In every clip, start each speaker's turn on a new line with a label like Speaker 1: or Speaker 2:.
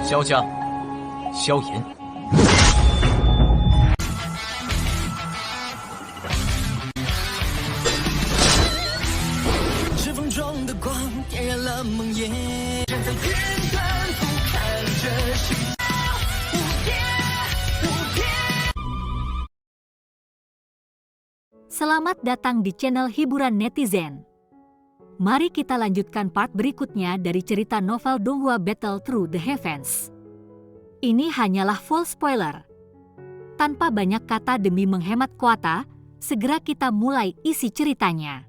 Speaker 1: 萧家、萧炎。
Speaker 2: 指缝中的光点燃了梦魇，站在天端俯瞰着世界无边无边。
Speaker 3: Selamat datang di channel hiburan netizen. Mari kita lanjutkan part berikutnya dari cerita novel Donghua Battle Through the Heavens. Ini hanyalah full spoiler. Tanpa banyak kata demi menghemat kuota, segera kita mulai isi ceritanya.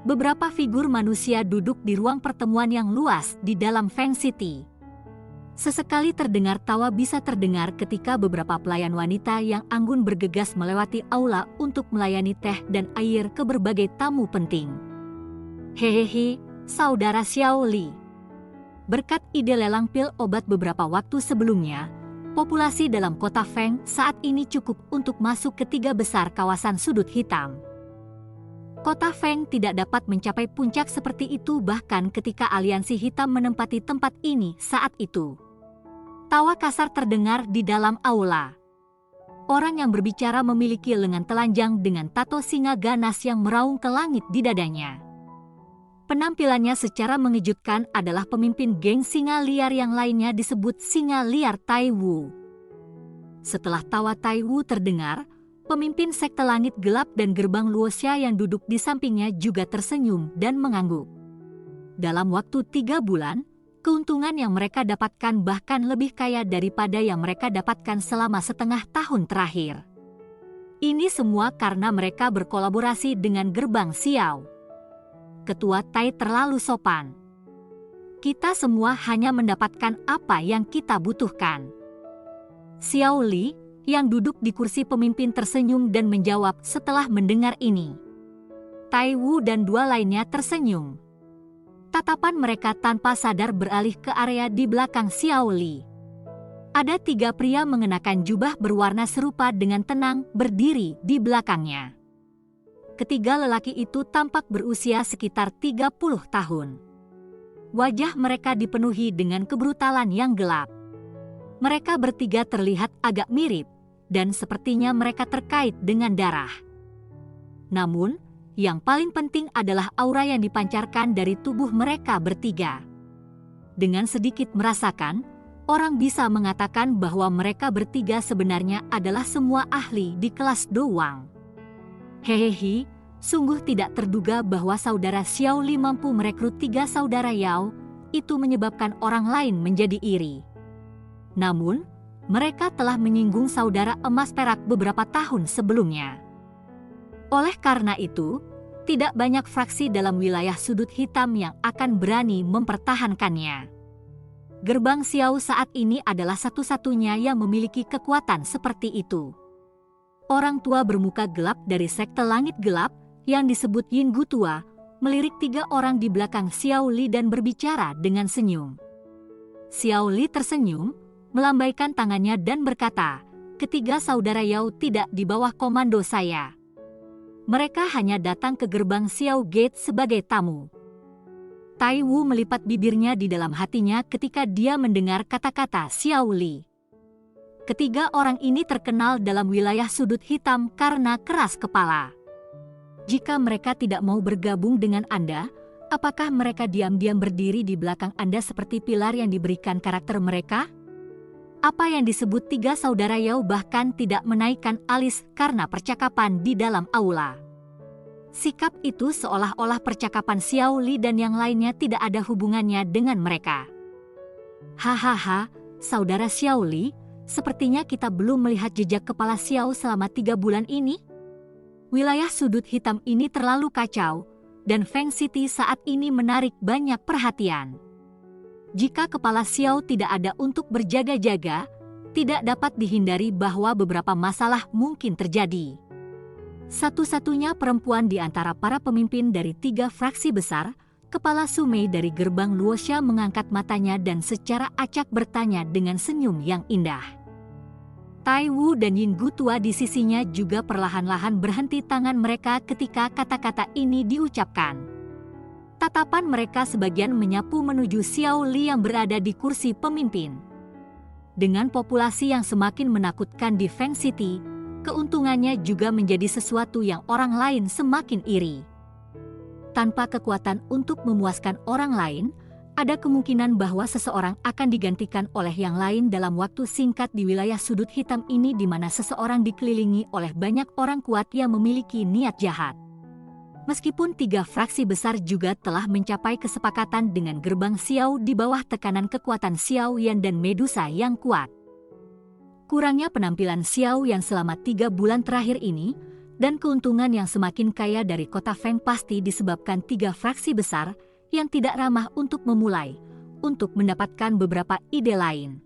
Speaker 3: Beberapa figur manusia duduk di ruang pertemuan yang luas di dalam Feng City. Sesekali terdengar tawa bisa terdengar ketika beberapa pelayan wanita yang anggun bergegas melewati aula untuk melayani teh dan air ke berbagai tamu penting. Hehehe, saudara Xiao Li. Berkat ide lelang pil obat beberapa waktu sebelumnya, populasi dalam kota Feng saat ini cukup untuk masuk ke 3 besar kawasan sudut hitam. Kota Feng tidak dapat mencapai puncak seperti itu bahkan ketika aliansi hitam menempati tempat ini saat itu. Tawa kasar terdengar di dalam aula. Orang yang berbicara memiliki lengan telanjang dengan tato singa ganas yang meraung ke langit di dadanya. Penampilannya secara mengejutkan adalah pemimpin geng singa liar yang lainnya disebut singa liar Tai Wu. Setelah tawa Tai Wu terdengar, pemimpin sekte langit gelap dan gerbang Luoxia yang duduk di sampingnya juga tersenyum dan mengangguk. Dalam waktu 3 bulan, keuntungan yang mereka dapatkan bahkan lebih kaya daripada yang mereka dapatkan selama setengah tahun terakhir. Ini semua karena mereka berkolaborasi dengan gerbang Xiao. Ketua Tai terlalu sopan. Kita semua hanya mendapatkan apa yang kita butuhkan. Xiao Li, yang duduk di kursi pemimpin tersenyum dan menjawab setelah mendengar ini. Tai Wu dan 2 lainnya tersenyum. Tatapan mereka tanpa sadar beralih ke area di belakang Xiao Li. Ada 3 pria mengenakan jubah berwarna serupa dengan tenang berdiri di belakangnya. Ketiga lelaki itu tampak berusia sekitar 30 tahun. Wajah mereka dipenuhi dengan kebrutalan yang gelap. Mereka bertiga terlihat agak mirip, dan sepertinya mereka terkait dengan darah. Namun, yang paling penting adalah aura yang dipancarkan dari tubuh mereka bertiga. Dengan sedikit merasakan, orang bisa mengatakan bahwa mereka bertiga sebenarnya adalah semua ahli di kelas doang. Hehehe, sungguh tidak terduga bahwa saudara Xiao Li mampu merekrut 3 saudara Yao, itu menyebabkan orang lain menjadi iri. Namun, mereka telah menyinggung saudara emas perak beberapa tahun sebelumnya. Oleh karena itu, tidak banyak fraksi dalam wilayah sudut hitam yang akan berani mempertahankannya. Gerbang Xiao saat ini adalah satu-satunya yang memiliki kekuatan seperti itu. Orang tua bermuka gelap dari sekte langit gelap yang disebut Yin Gu Tua melirik 3 orang di belakang Xiao Li dan berbicara dengan senyum. Xiao Li tersenyum, melambaikan tangannya dan berkata, "Ketiga saudara Yao tidak di bawah komando saya. Mereka hanya datang ke gerbang Xiao Gate sebagai tamu." Tai Wu melipat bibirnya di dalam hatinya ketika dia mendengar kata-kata Xiao Li. Ketiga orang ini terkenal dalam wilayah sudut hitam karena keras kepala. Jika mereka tidak mau bergabung dengan Anda, apakah mereka diam-diam berdiri di belakang Anda seperti pilar yang diberikan karakter mereka? Apa yang disebut 3 saudara Yao bahkan tidak menaikkan alis karena percakapan di dalam aula. Sikap itu seolah-olah percakapan Xiao Li dan yang lainnya tidak ada hubungannya dengan mereka. Hahaha, saudara Xiao Li, sepertinya kita belum melihat jejak kepala Xiao selama 3 bulan ini. Wilayah sudut hitam ini terlalu kacau, dan Feng City saat ini menarik banyak perhatian. Jika kepala Xiao tidak ada untuk berjaga-jaga, tidak dapat dihindari bahwa beberapa masalah mungkin terjadi. Satu-satunya perempuan di antara para pemimpin dari 3 fraksi besar, Kepala Sumei dari gerbang Luoxia mengangkat matanya dan secara acak bertanya dengan senyum yang indah. Tai Wu dan Yin Gu Tua di sisinya juga perlahan-lahan berhenti tangan mereka ketika kata-kata ini diucapkan. Tatapan mereka sebagian menyapu menuju Xiao Li yang berada di kursi pemimpin. Dengan populasi yang semakin menakutkan di Feng City, keuntungannya juga menjadi sesuatu yang orang lain semakin iri. Tanpa kekuatan untuk memuaskan orang lain, ada kemungkinan bahwa seseorang akan digantikan oleh yang lain dalam waktu singkat di wilayah sudut hitam ini, di mana seseorang dikelilingi oleh banyak orang kuat yang memiliki niat jahat. Meskipun 3 fraksi besar juga telah mencapai kesepakatan dengan gerbang Xiao di bawah tekanan kekuatan Xiao Yan dan Medusa yang kuat. Kurangnya penampilan Xiao Yan selama 3 bulan terakhir ini, dan keuntungan yang semakin kaya dari kota Feng pasti disebabkan 3 fraksi besar yang tidak ramah untuk memulai, untuk mendapatkan beberapa ide lain.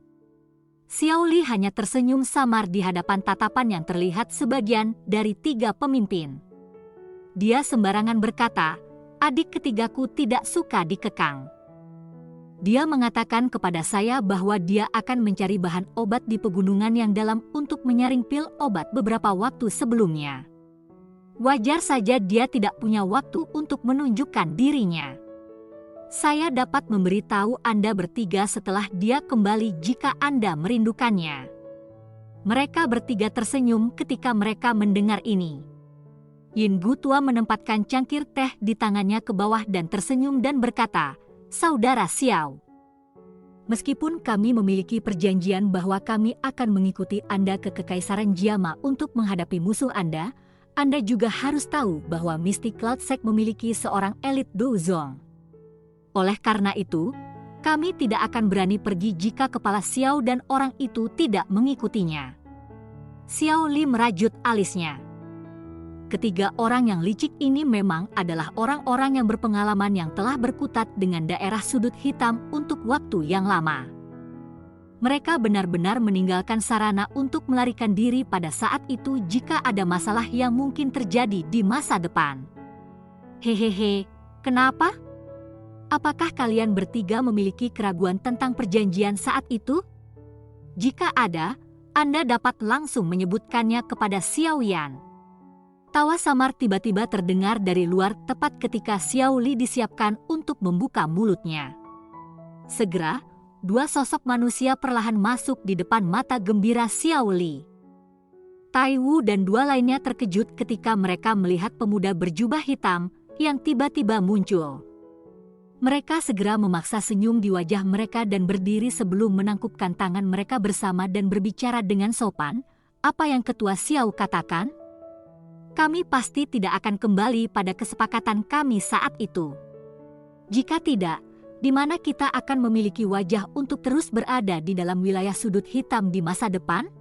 Speaker 3: Xiao Li hanya tersenyum samar di hadapan tatapan yang terlihat sebagian dari 3 pemimpin. Dia sembarangan berkata, "Adik ketigaku tidak suka dikekang." Dia mengatakan kepada saya bahwa dia akan mencari bahan obat di pegunungan yang dalam untuk menyaring pil obat beberapa waktu sebelumnya. Wajar saja dia tidak punya waktu untuk menunjukkan dirinya. Saya dapat memberitahu Anda bertiga setelah dia kembali jika Anda merindukannya. Mereka bertiga tersenyum ketika mereka mendengar ini. Yin Gu tua menempatkan cangkir teh di tangannya ke bawah dan tersenyum dan berkata, "Saudara Xiao, meskipun kami memiliki perjanjian bahwa kami akan mengikuti Anda ke Kekaisaran Jiama untuk menghadapi musuh Anda juga harus tahu bahwa Mystic Cloud Sect memiliki seorang elit Douzong. Oleh karena itu, kami tidak akan berani pergi jika kepala Xiao dan orang itu tidak mengikutinya." Xiao Li merajut alisnya. Ketiga orang yang licik ini memang adalah orang-orang yang berpengalaman yang telah berkutat dengan daerah sudut hitam untuk waktu yang lama. Mereka benar-benar meninggalkan sarana untuk melarikan diri pada saat itu jika ada masalah yang mungkin terjadi di masa depan. Hehehe, kenapa? Apakah kalian bertiga memiliki keraguan tentang perjanjian saat itu? Jika ada, Anda dapat langsung menyebutkannya kepada Xiao Yan. Tawa samar tiba-tiba terdengar dari luar tepat ketika Xiao Li disiapkan untuk membuka mulutnya. Segera, 2 sosok manusia perlahan masuk di depan mata gembira Xiao Li. Tai Wu dan 2 lainnya terkejut ketika mereka melihat pemuda berjubah hitam yang tiba-tiba muncul. Mereka segera memaksa senyum di wajah mereka dan berdiri sebelum menangkupkan tangan mereka bersama dan berbicara dengan sopan. "Apa yang Ketua Xiao katakan? Kami pasti tidak akan kembali pada kesepakatan kami saat itu. Jika tidak, di mana kita akan memiliki wajah untuk terus berada di dalam wilayah sudut hitam di masa depan?"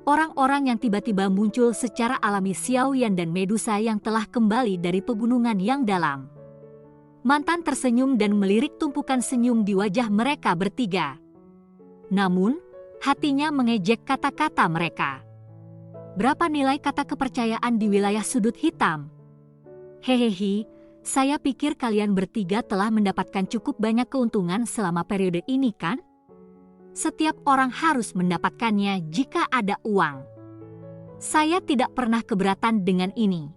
Speaker 3: Orang-orang yang tiba-tiba muncul secara alami Xiao Yan dan Medusa yang telah kembali dari pegunungan yang dalam. Mantan tersenyum dan melirik tumpukan senyum di wajah mereka bertiga. Namun, hatinya mengejek kata-kata mereka. Berapa nilai kata kepercayaan di wilayah sudut hitam? Hehehe, saya pikir kalian bertiga telah mendapatkan cukup banyak keuntungan selama periode ini kan? Setiap orang harus mendapatkannya jika ada uang. Saya tidak pernah keberatan dengan ini.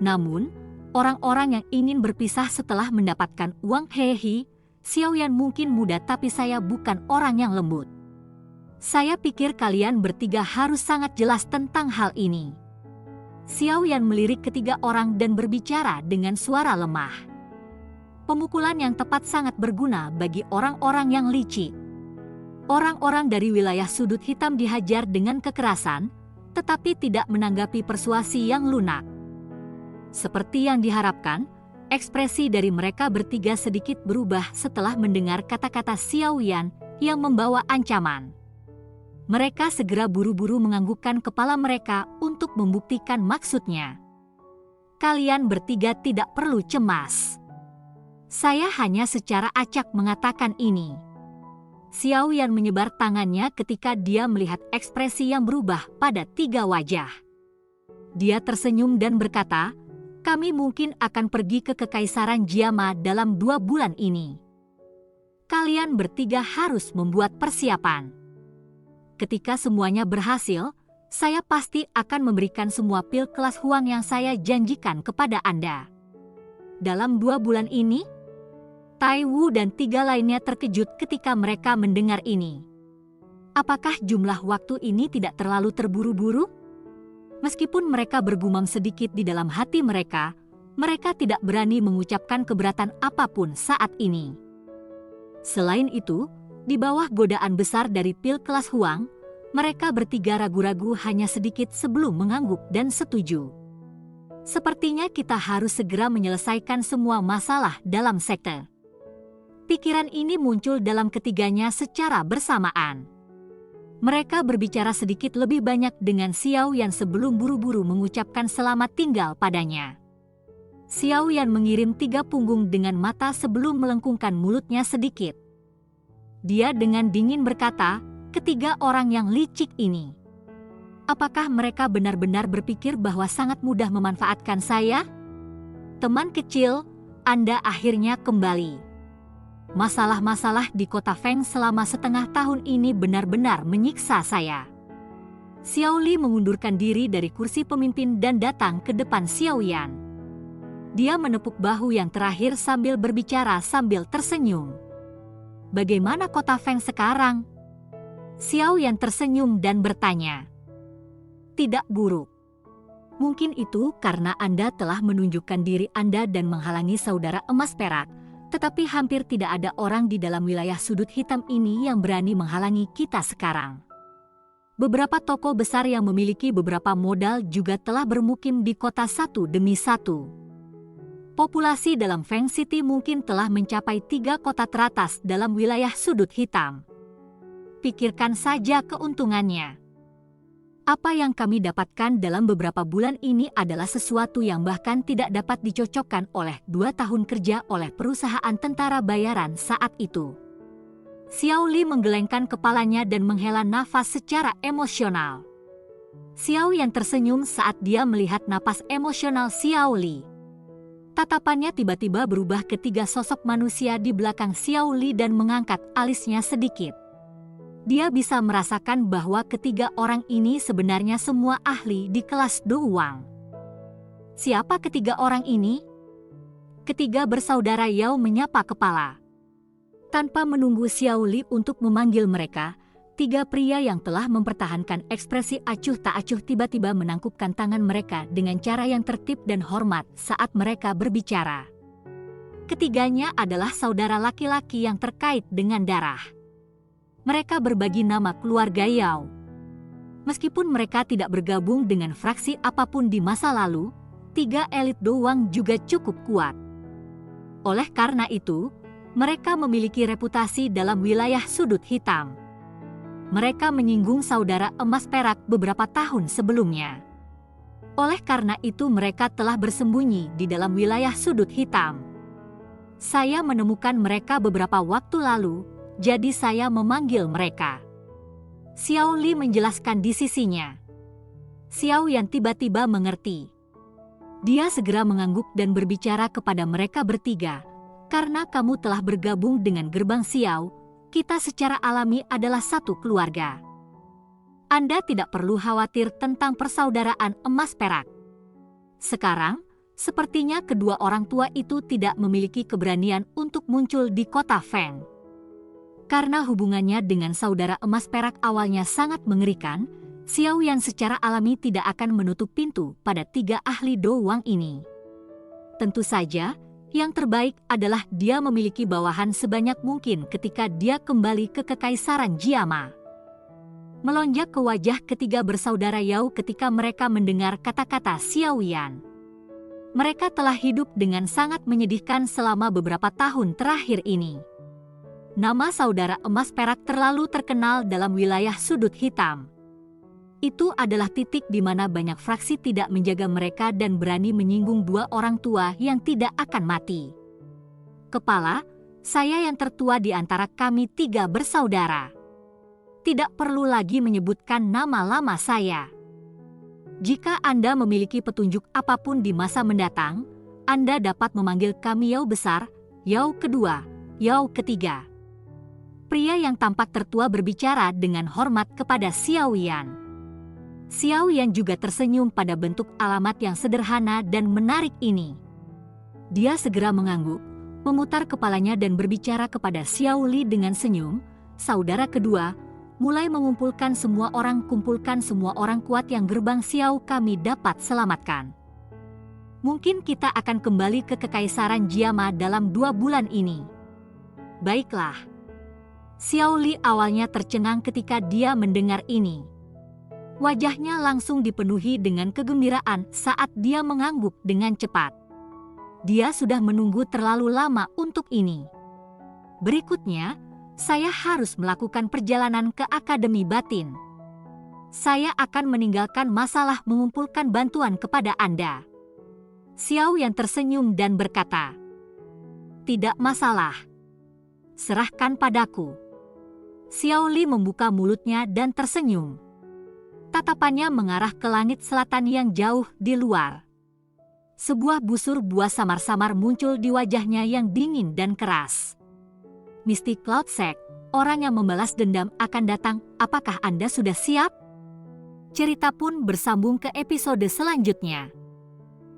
Speaker 3: Namun, orang-orang yang ingin berpisah setelah mendapatkan uang, hehehe, Xiao Yan mungkin muda tapi saya bukan orang yang lembut. Saya pikir kalian bertiga harus sangat jelas tentang hal ini. Xiao Yan melirik ketiga orang dan berbicara dengan suara lemah. Pemukulan yang tepat sangat berguna bagi orang-orang yang licik. Orang-orang dari wilayah sudut hitam dihajar dengan kekerasan, tetapi tidak menanggapi persuasi yang lunak. Seperti yang diharapkan, ekspresi dari mereka bertiga sedikit berubah setelah mendengar kata-kata Xiao Yan yang membawa ancaman. Mereka segera buru-buru menganggukkan kepala mereka untuk membuktikan maksudnya. Kalian bertiga tidak perlu cemas. Saya hanya secara acak mengatakan ini. Xiao Yan menyebar tangannya ketika dia melihat ekspresi yang berubah pada 3 wajah. Dia tersenyum dan berkata, "Kami mungkin akan pergi ke Kekaisaran Jiama dalam 2 bulan ini. Kalian bertiga harus membuat persiapan. Ketika semuanya berhasil, saya pasti akan memberikan semua pil kelas Huang yang saya janjikan kepada Anda. Dalam 2 bulan ini?" Tai Wu dan 3 lainnya terkejut ketika mereka mendengar ini. Apakah jumlah waktu ini tidak terlalu terburu-buru? Meskipun mereka bergumam sedikit di dalam hati mereka tidak berani mengucapkan keberatan apapun saat ini. Selain itu, di bawah godaan besar dari pil kelas Huang, mereka bertiga ragu-ragu hanya sedikit sebelum mengangguk dan setuju. Sepertinya kita harus segera menyelesaikan semua masalah dalam sekte. Pikiran ini muncul dalam ketiganya secara bersamaan. Mereka berbicara sedikit lebih banyak dengan Xiao Yan sebelum buru-buru mengucapkan selamat tinggal padanya. Xiao Yan mengirim 3 punggung dengan mata sebelum melengkungkan mulutnya sedikit. Dia dengan dingin berkata, ketiga orang yang licik ini. Apakah mereka benar-benar berpikir bahwa sangat mudah memanfaatkan saya? Teman kecil, Anda akhirnya kembali. Masalah-masalah di kota Feng selama setengah tahun ini benar-benar menyiksa saya. Xiao Li mengundurkan diri dari kursi pemimpin dan datang ke depan Xiao Yan. Dia menepuk bahu yang terakhir sambil berbicara sambil tersenyum. Bagaimana kota Feng sekarang? Xiao Yan tersenyum dan bertanya. Tidak buruk. Mungkin itu karena Anda telah menunjukkan diri Anda dan menghalangi saudara emas perak. Tetapi hampir tidak ada orang di dalam wilayah sudut hitam ini yang berani menghalangi kita sekarang. Beberapa toko besar yang memiliki beberapa modal juga telah bermukim di kota satu demi satu. Populasi dalam Feng City mungkin telah mencapai 3 kota teratas dalam wilayah sudut hitam. Pikirkan saja keuntungannya. Apa yang kami dapatkan dalam beberapa bulan ini adalah sesuatu yang bahkan tidak dapat dicocokkan oleh 2 tahun kerja oleh perusahaan tentara bayaran saat itu. Xiao Li menggelengkan kepalanya dan menghela nafas secara emosional. Xiao Yan tersenyum saat dia melihat napas emosional Xiao Li. Tatapannya tiba-tiba berubah ke 3 sosok manusia di belakang Xiao Li dan mengangkat alisnya sedikit. Dia bisa merasakan bahwa ketiga orang ini sebenarnya semua ahli di kelas Do Wang. Siapa ketiga orang ini? Ketiga bersaudara Yao menyapa kepala. Tanpa menunggu Xiao Li untuk memanggil mereka, 3 pria yang telah mempertahankan ekspresi acuh tak acuh tiba-tiba menangkupkan tangan mereka dengan cara yang tertib dan hormat saat mereka berbicara. Ketiganya adalah saudara laki-laki yang terkait dengan darah. Mereka berbagi nama keluarga Yao. Meskipun mereka tidak bergabung dengan fraksi apapun di masa lalu, 3 elit Do Wang juga cukup kuat. Oleh karena itu, mereka memiliki reputasi dalam wilayah sudut hitam. Mereka menyinggung saudara emas perak beberapa tahun sebelumnya. Oleh karena itu mereka telah bersembunyi di dalam wilayah sudut hitam. Saya menemukan mereka beberapa waktu lalu, jadi saya memanggil mereka. Xiao Li menjelaskan di sisinya. Xiao Yan tiba-tiba mengerti. Dia segera mengangguk dan berbicara kepada mereka bertiga. Karena kamu telah bergabung dengan gerbang Xiao, kita secara alami adalah satu keluarga. Anda tidak perlu khawatir tentang persaudaraan emas perak. Sekarang, sepertinya kedua orang tua itu tidak memiliki keberanian untuk muncul di kota Feng. Karena hubungannya dengan saudara emas perak awalnya sangat mengerikan, Xiao Yan secara alami tidak akan menutup pintu pada 3 ahli Do Wang ini. Tentu saja, yang terbaik adalah dia memiliki bawahan sebanyak mungkin ketika dia kembali ke Kekaisaran Jiama. Melonjak ke wajah ketiga bersaudara Yao ketika mereka mendengar kata-kata Xiao Yan. Mereka telah hidup dengan sangat menyedihkan selama beberapa tahun terakhir ini. Nama saudara emas perak terlalu terkenal dalam wilayah sudut hitam. Itu adalah titik di mana banyak fraksi tidak menjaga mereka dan berani menyinggung 2 orang tua yang tidak akan mati. Kepala, saya yang tertua di antara kami 3 bersaudara. Tidak perlu lagi menyebutkan nama lama saya. Jika Anda memiliki petunjuk apapun di masa mendatang, Anda dapat memanggil kami Yao besar, Yao kedua, Yao ketiga. Pria yang tampak tertua berbicara dengan hormat kepada Xiao Yan. Xiao Yan juga tersenyum pada bentuk alamat yang sederhana dan menarik ini. Dia segera mengangguk, memutar kepalanya dan berbicara kepada Xiao Li dengan senyum, "Saudara kedua, Mulai mengumpulkan semua orang, kumpulkan semua orang kuat yang gerbang Xiao kami dapat selamatkan. Mungkin kita akan kembali ke Kekaisaran Jiama dalam 2 bulan ini. Baiklah. Xiao Li awalnya tercengang ketika dia mendengar ini. Wajahnya langsung dipenuhi dengan kegembiraan saat dia mengangguk dengan cepat. Dia sudah menunggu terlalu lama untuk ini. Berikutnya, saya harus melakukan perjalanan ke Akademi Batin. Saya akan meninggalkan masalah mengumpulkan bantuan kepada Anda. Xiao Yan tersenyum dan berkata, "Tidak masalah. Serahkan padaku." Xiao Li membuka mulutnya dan tersenyum. Tatapannya mengarah ke langit selatan yang jauh di luar. Sebuah busur buah samar-samar muncul di wajahnya yang dingin dan keras. Misty Cloud Sect, orang yang membalas dendam akan datang. Apakah Anda sudah siap? Cerita pun bersambung ke episode selanjutnya.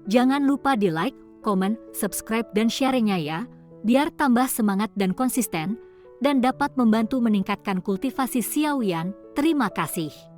Speaker 3: Jangan lupa di like, komen, subscribe, dan sharingnya ya, biar tambah semangat dan konsisten, dan dapat membantu meningkatkan kultivasi Xiao Yan. Terima kasih.